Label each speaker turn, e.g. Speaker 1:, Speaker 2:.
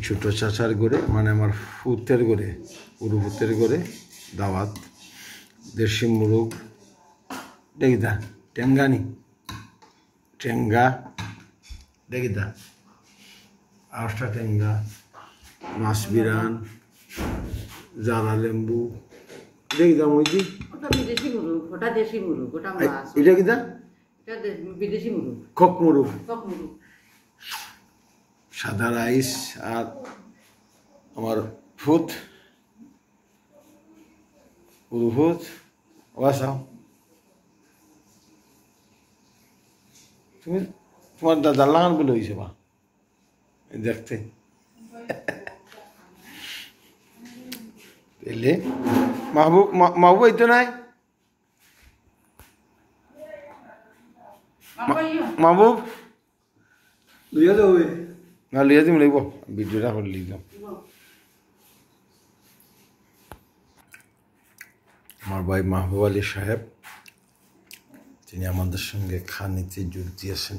Speaker 1: ছোট চাচার ঘরে, মানে আমার ফুতের ঘরে, পুরো ফুতের ঘরে দাওয়াত। দেশি মুরগ দেখিদা, টেঙ্গানি টেঙ্গা দেখিদা, 8টা টেঙ্গা, মাছ বিরান, জারা লেম্বু দেখিদা। মইদি
Speaker 2: বিদেশি মুরগ, ওটা দেশি মুরগ, ওটা মাছ।
Speaker 1: এটা কিদা?
Speaker 2: এটা বিদেশি মুরগ,
Speaker 1: কক মুরগ।
Speaker 2: কক মুরগ।
Speaker 1: সাদা রাইস আর আমার ফুট পুরো ফুট ওয়াসাও। তুমি তোমার দাদার লাগান বলে হয়েছে বা দেখতে পেলে। মাহবুব মাহবুব এই তো নাই। মাহবুব
Speaker 3: লিয়া যাবে
Speaker 1: না, লিয়ে দিম লাগব, ভিডিওটা করে লিয়ে যাম। আমার ভাই মাহবুব আলী সাহেব, তিনি আমাদের সঙ্গে খানিতে যোগ দিয়েছেন।